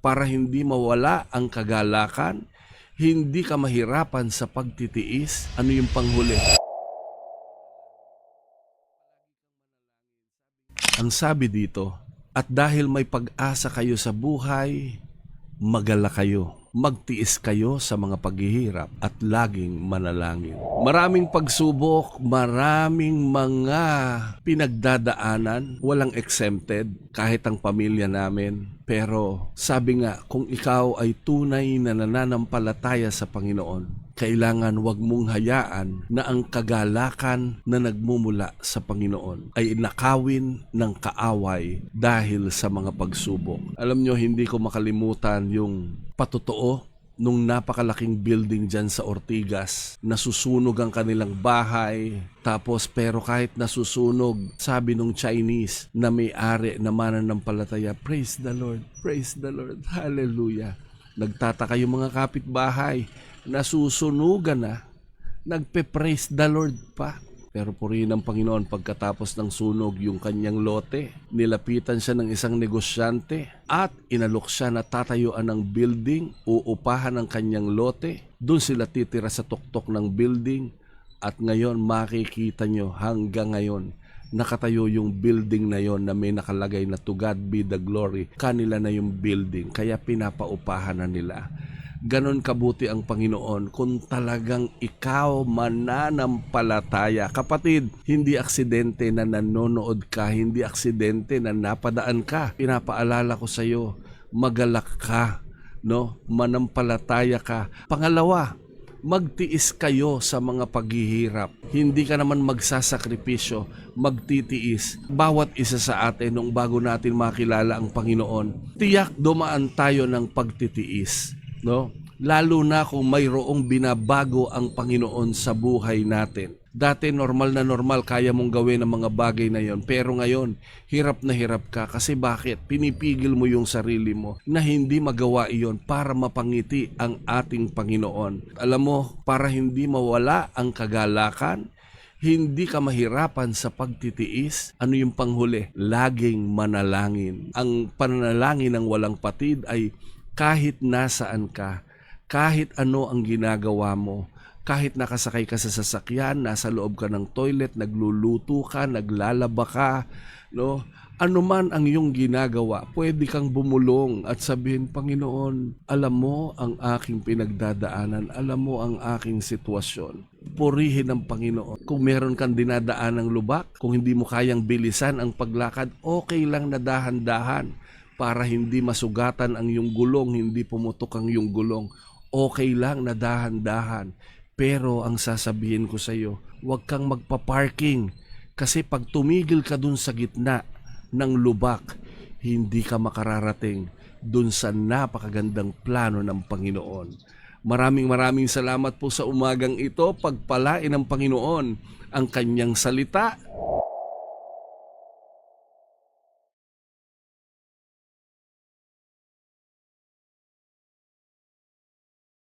para hindi mawala ang kagalakan, hindi ka mahirapan sa pagtitiis. Ano yung panghuli? Ang sabi dito, at dahil may pag-asa kayo sa buhay, magala kayo. Magtiis kayo sa mga paghihirap at laging manalangin. Maraming pagsubok, maraming mga pinagdadaanan, walang exempted, kahit ang pamilya namin. Pero sabi nga, kung ikaw ay tunay na nananampalataya sa Panginoon, kailangan wag mong hayaan na ang kagalakan na nagmumula sa Panginoon ay nakawin ng kaaway dahil sa mga pagsubok. Alam nyo, hindi ko makalimutan yung patotoo nung napakalaking building dyan sa Ortigas. Nasusunog ang kanilang bahay. Tapos pero kahit nasusunog, sabi nung Chinese na may-ari na mananampalataya, praise the Lord, hallelujah. Nagtataka yung mga kapitbahay, nasusunugan na, nagpe-praise the Lord pa. Pero purihin ng Panginoon, pagkatapos ng sunog yung kanyang lote, nilapitan siya ng isang negosyante at inalok siya na tatayuan ng building, uupahan ng kanyang lote. Doon sila titira sa tuktok ng building at ngayon makikita nyo hanggang ngayon, nakatayo yung building na yon na may nakalagay na to God be the glory. Kanila na yung building, kaya pinapaupahan na nila. Ganon kabuti ang Panginoon kung talagang ikaw mananampalataya. Kapatid, hindi aksidente na nanonood ka, hindi aksidente na napadaan ka. Pinapaalala ko sa iyo, magalak ka, no? Manampalataya ka. Pangalawa, magtiis kayo sa mga paghihirap. Hindi ka naman magsasakripisyo, magtitiis. Bawat isa sa atin nung bago natin makilala ang Panginoon, tiyak dumaan tayo ng pagtitiis. No? Lalo na kung mayroong binabago ang Panginoon sa buhay natin. Dati normal na normal, kaya mong gawin ang mga bagay na yon. Pero ngayon, hirap na hirap ka. Kasi bakit? Pinipigil mo yung sarili mo na hindi magawa iyon para mapangiti ang ating Panginoon. Alam mo, para hindi mawala ang kagalakan, hindi ka mahirapan sa pagtitiis. Ano yung panghuli? Laging manalangin. Ang pananalangin ng walang patid ay kahit nasaan ka, kahit ano ang ginagawa mo, kahit nakasakay ka sa sasakyan, nasa loob ka ng toilet, nagluluto ka, naglalaba ka, no? Ano man ang iyong ginagawa, pwede kang bumulong at sabihin, Panginoon, alam mo ang aking pinagdadaanan, alam mo ang aking sitwasyon. Purihin ang Panginoon. Kung meron kang dinadaan ng lubak, kung hindi mo kayang bilisan ang paglakad, okay lang na dahan-dahan para hindi masugatan ang iyong gulong, hindi pumutok ang iyong gulong. Okay lang na dahan-dahan. Pero ang sasabihin ko sa iyo, huwag kang magpa-parking. Kasi pag tumigil ka dun sa gitna ng lubak, hindi ka makararating dun sa napakagandang plano ng Panginoon. Maraming salamat po sa umagang ito. Pagpalain ng Panginoon ang kanyang salita